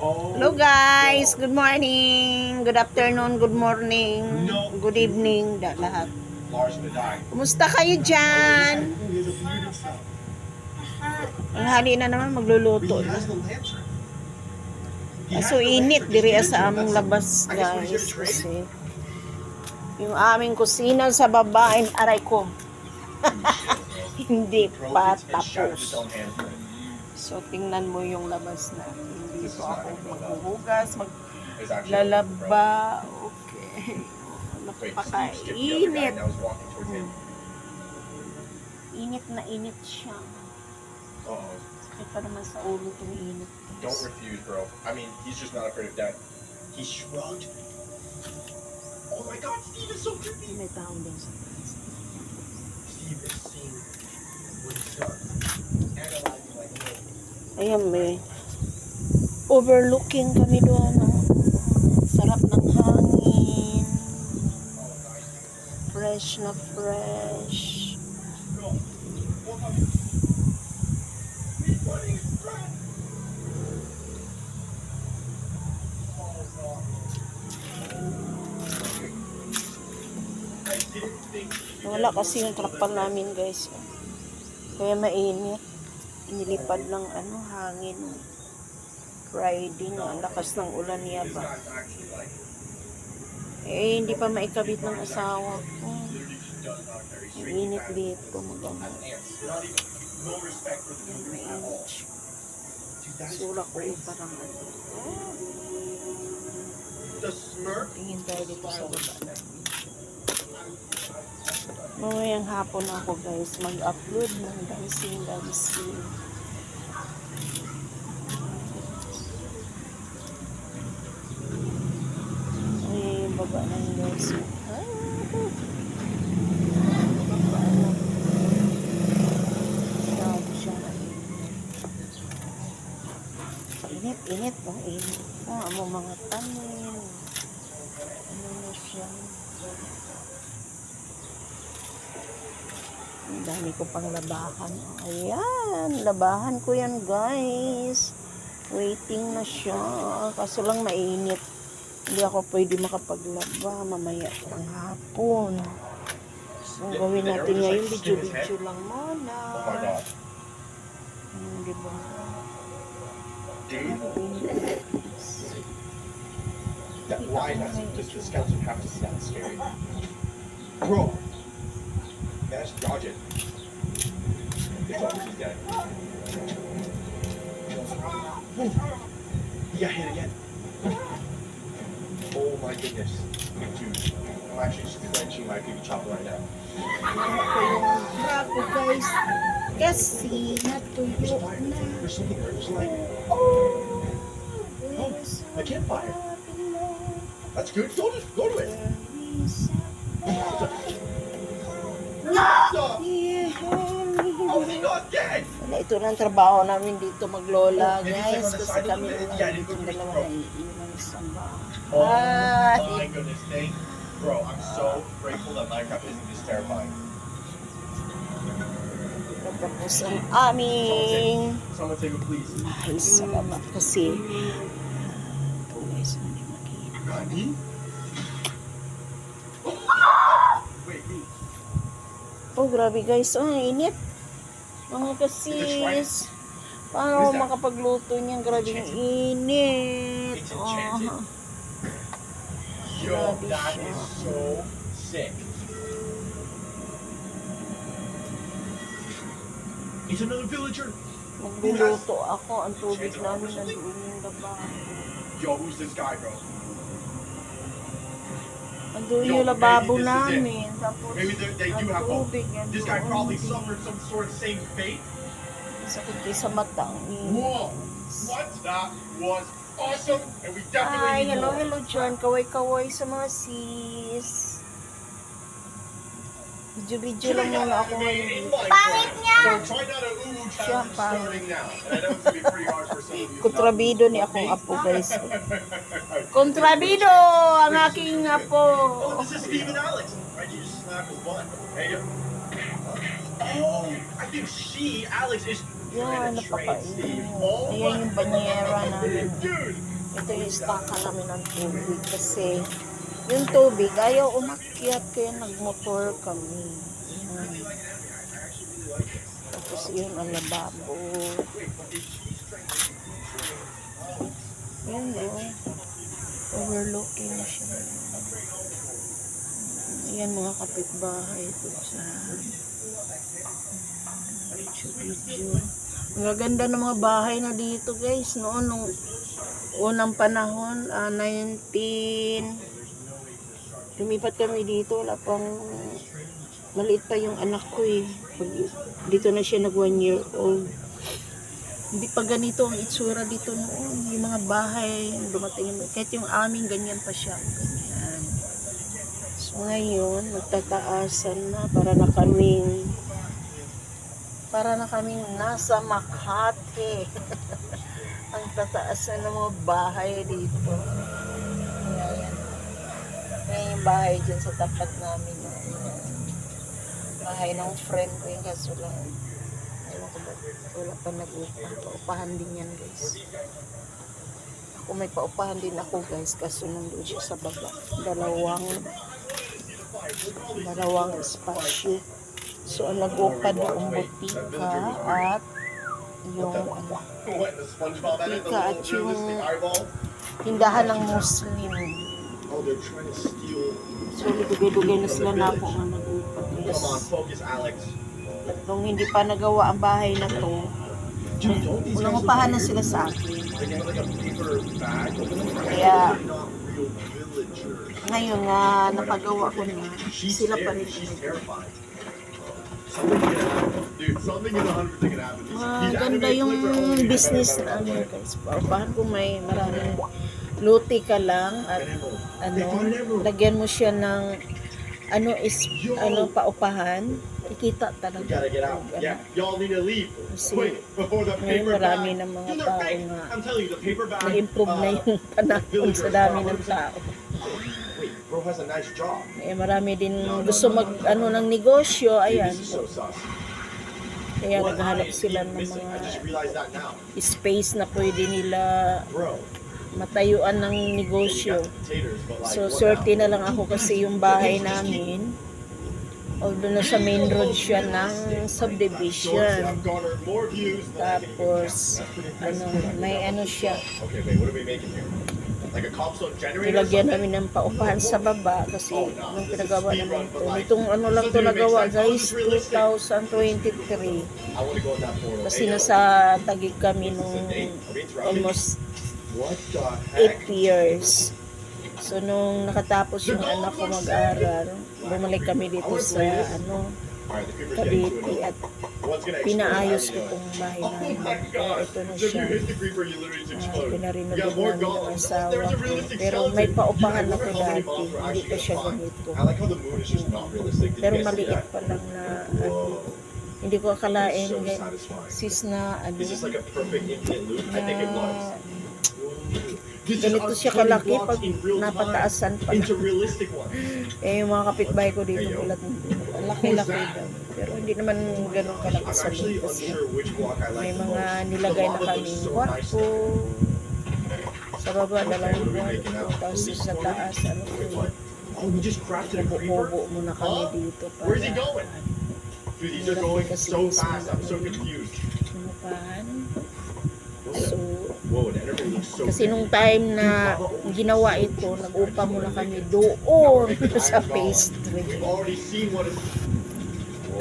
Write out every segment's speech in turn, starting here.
Hello guys, good morning, good afternoon, good morning, good evening, lahat. Kumusta kayo dyan? Ang hali na naman, magluluto na. Kaso init diri sa among labas guys, kasi yung aming kusina sa baba, aray ko, hindi pa tapos. So tingnan mo yung labas na. Dito ako maghuhugas, maglalaba. Okay. Napakainit. Init na init siya. Sakit pa naman sa ulo itong init. Don't refuse, bro. I mean, he's just not afraid of death. He shrugged. Oh my God, Steve is so creepy. May tao din sa taas. Steve is seeing when he starts analyzing like me. Ayan, may overlooking kami doon. Sarap ng hangin. Fresh na fresh. Wala kasi yung trapal namin guys. Kaya mainit. Inilipad ng hangin. Friday na, lakas ng ulan niya ba. Hindi pa maikabit ng asawa ko. Ang init dito, magamot. Mainit siya. Sulak ko yung parang tingin tayo dito sa baba. Mamayang hapon ako guys, mag-upload ng dancing. Ay, baba na yung guys. Grabe siya. Init. Ang mga tanin. Ano na siya. Ang dami ko pang labahan. Ayan, labahan ko yan guys. Waiting na siya. Kaso lang mainit. Hindi ako pwede makapaglaba mamaya pang hapon. So, gawin natin ngayon. Video lang muna. Oh my God. Diba? Why does the skeleton have to be that scary? Bro, that's dodge it. It's obviously dead. He got hit again. Oh my goodness. Dude, I'm actually clenching my baby chopper right now. Bravo guys. Kasi natuyo na. There's something there. There's like, a campfire. That's good. Go to it. Oh, he got dead. Ito na ang trabaho namin dito maglola guys. Kasi kami dito dalawa na iiwan sa Oh bahay. my goodness, bro, I'm so grateful that Minecraft isn't this terrifying. Tapos ang aming Someone take it, please. bahay sa baba kasi ito guys, hindi makita. Nani? Wait, me. Oh grabe guys, ang init. Mga kasis. Paano ako makapagluto niyan? Grabe yung init. It's enchanted. Yo, that is so sick. It's another villager. Magluluto ako. Ang tubig namin nandoon yung labahan. Yo, who's this guy, bro? Nandoon yung lababo namin. Tapos Maybe they do have ang hope. tubig. This guy probably suffered some sort of same fate. Sakit kayo sa mata. Whoa! What? That was awesome, and we definitely Ay, need more. hello dyan. Kaway-kaway sa mga sis. Video lang muna ako ngayon. Pangit niya! So try not to ooh challenge pangit. starting now. And I know it's gonna be pretty hard for some of you. Kontrabido ni akong apo guys. Kontrabido ang aking apo. Oh, this is Steve and Alex. Right, you just slap his butt. Hey, oh, I think Alex is Yan, napakainit. Ayan yung banyera namin. Ito yung staka namin ng tubig kasi yung tubig ayaw umakyat kaya nagmotor kami. Yan. Tapos yun ang lababo. Yan o. Overlooking na siya. Ayan mga kapitbahay ko sa video. Ang gaganda ng mga bahay na dito guys. Noon nung unang panahon, lumipat kami dito. Wala pang maliit pa yung anak ko eh. Dito na siya nag 1 year old. Hindi pa ganito ang itsura dito noon. Yung mga bahay, dumating, kahit yung aming ganyan pa siya. Ganyan. So ngayon, nagtataasan na para na kaming nasa Makati. Ang tataasan ng mga bahay dito. Ayan. Ayan yung bahay dyan sa tapat namin. Bahay ng friend ko yung kaso lang. Ewan ko ba, wala pa nag-upa. Paupahan din yan guys. Ako may paupahan din ako guys kaso nandun siya sa baba. Dalawang espasyo. So ang nag-upa doon butika at yung butika at yung tindahan ng Muslim. So dugay-dugay na sila na po ang nag-upa guys. Nung hindi pa nagawa ang bahay na to, unang upahan na sila sa akin. Kaya, ngayon nga, napagawa ko na, sila pa rin maganda yung business na ano guys. Paupahan ko may maraming luti ka lang at lagyan mo siya ng paupahan. Ikita talaga. Kasi ngayon marami ng mga tao nga na-improve na yung panahon sa dami ng tao. Marami din gusto ng negosyo. Ayan. Kaya naghahanap sila ng mga space na pwede nila matayuan ng negosyo. So, swerte na lang ako kasi yung bahay namin, although nasa main road siya ng subdivision. Tapos, may siya. Nilagyan namin ng paupahan sa baba kasi nung pinagawa namin ito. Itong lang ito nagawa guys, 2023. Kasi nasa Taguig kami nung almost 8 years. So, nung nakatapos yung anak ko mag-aral, bumalik kami dito sa Cavite at pinaayos ko itong bahay namin. Kaya ito na siya. Pinarinovate namin ng asawa ko. Pero may paupahan na ito dati. Hindi pa siya ganito. Pero maliit pa lang na hindi ko akalain sis na ganito siya kalaki pag napataasan pa. Yung mga kapitbahay ko dito ulat laki-laki daw. Pero hindi naman ganun kalaki sa loob kasi may mga nilagay na kaming kwarto. Sa baba, 2 kwarto. Tapos sa taas, kubo muna kami dito para hirap kasi sinupahan. So, kasi nung time na ginawa ito, nag-upa muna kami doon sa phase 3.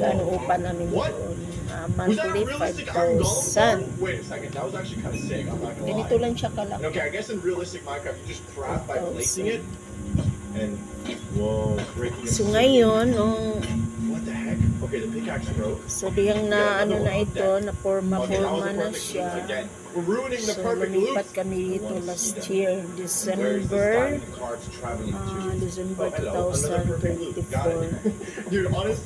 Kano upa namin doon? Monthly 5,000. Ganito lang siya kalaki. 5,000. So ngayon, so diyang na ito, na forma na siya. So lumipat kami dito last year, December 2024.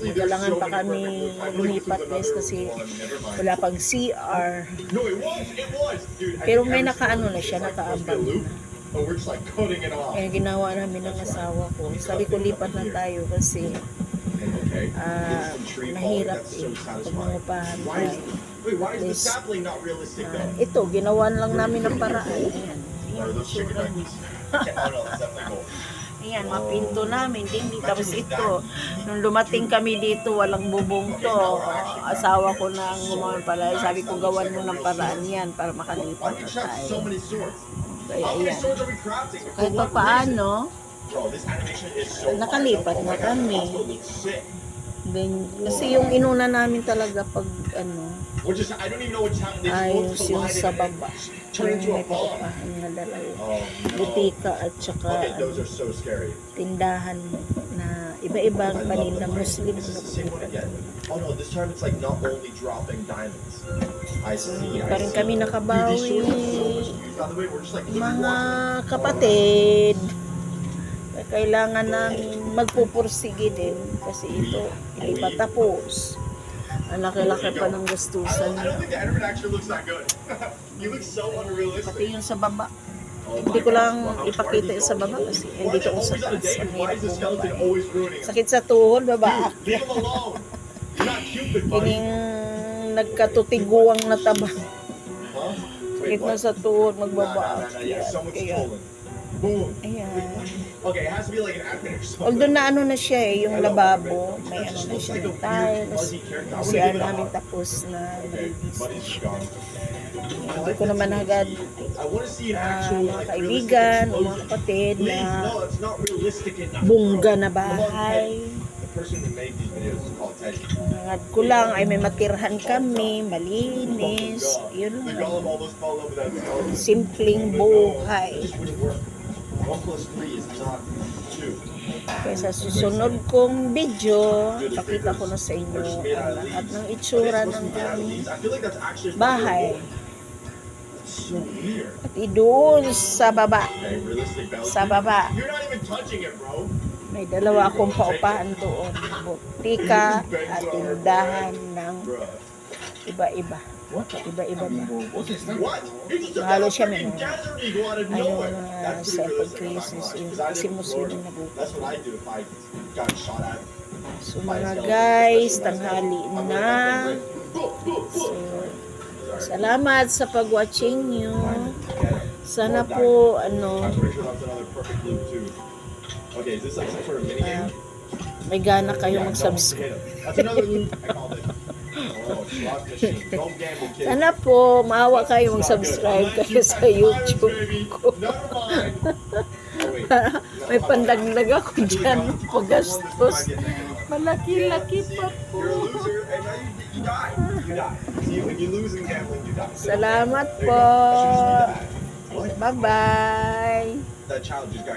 Nagalangan pa kami lumipat guys kasi wala pang CR. Pero may na siya, nakaambang na. Kaya ginawa namin ng asawa ko. Sabi ko lipat na tayo kasi mahirap pag mangupahan tayo. Wait, why is the Yes. sapling not realistic though? Ito, ginawan lang namin ng paraan. Ayan. Or those chicken nuggets? Oh no, it's definitely gold. Ayan, mapinto namin. Hindi. Tapos ito, nung lumating kami dito, walang bubong to. Asawa ko na ang gumawa pala. Sabi ko, gawan mo ng paraan yan para Why makalipat do na we craft so tayo. many swords? Kaya How many ayan. swords are we crafting? For Kahit pa what reason? paano, Bro, this animation is so nakalipat fire. na Oh my God, kami. this also looks sick. then, kasi yung inuna namin talaga pag We're just, I don't even know what channel they ay just yung both sa collided baba. and turn into Yung a may bomb. paupahan na dalawa. Oh no. Butika at saka Okay, those are so scary. tindahan na iba-ibang paninda Muslim Is na this the same one pupunta. again? Oh no, this time it's like not only dropping diamonds. I see. I Parang see. kami Dude, nakabawi. these swords are so much used. By the way, we're just like literally Mga walking. kapatid, kailangan namin magpupursige din kasi ito hindi pa tapos. Ang laki-laki pa ng gastusan I niya. don't think the Enderman actually looks that good. He looks so Pati unrealistic. yung sa baba. Oh Hindi my ko God. lang Wow, how ipakita far yung is sa he baba going? kasi Why are andito they ko sa always on a taas. date? Ang Why hirap is the skeleton bumaba. always ruining him? Sakit sa tuhod, baba. Dude, leave him alone. You're not Cupid, buddy. Kining nagkatutiguang na taba. Huh? Sakit Wait, na what? sa tuhod, Nah, magbaba. Yeah, someone's Kaya, trolling. Boom. ayan. Okay, it has to be like an actor or something. Although na ano na siya eh, yung lababo, may ano na siya ng tiles. Kasi ano namin tapos na Okay, nalinis. buddy's gone. Hindi ko naman agad I want to see an na actual mga like kaibigan o realistic mga explosion. kapatid Please, na no, it's not realistic enough. bungga bro. na Come on, bahay. Teddy. The person who made these videos is called Teddy. Hangad ko lang ay may matirhan kami, malinis, yun The lang. golem almost fell over that skeleton. Simpleng But no, buhay. it just wouldn't work. 1 plus 3 is not 2. Kaya sa susunod kong video, pakita ko na sa inyo ang lahat ng itsura ng aming I feel like that's actually bahay. so weird. At doon sa baba, Okay, realistic balance. sa baba, You're not even touching it, bro. may dalawa akong paupahan doon. Butika at tindahan ng Bruh. iba-iba. Iba-iba ba? What? You just took Mahalo out a siya, freaking may desert eagle out of Ayaw nowhere. na That's sa pretty realistic, I'm not pag-crisis gonna lie. yun. 'Cause I Kasi live in Muslim Florida. na buka. That's what I do if I got shot at. So mga guys, tanghali na. So, salamat sa pag-watching nyo. Sana po, I'm pretty sure that's another perfect loop too. Okay, is this like some sort of mini game? may gana kayo Yeah, no one can mag-subscribe. hit him. That's another loop. I called it. Oh, slot machine. Don't gamble, kids. Sana po, maawa kayo mag-subscribe kayo sa YouTube ko. Never mind. Oh, wait. May pandagdag ako dyan paggastos. Malaki-laki pa po. You're a loser, and now you die. You die. See, when you lose in gambling, you die. Salamat There you po. go. That should just be that. What? Bye-bye. That child just got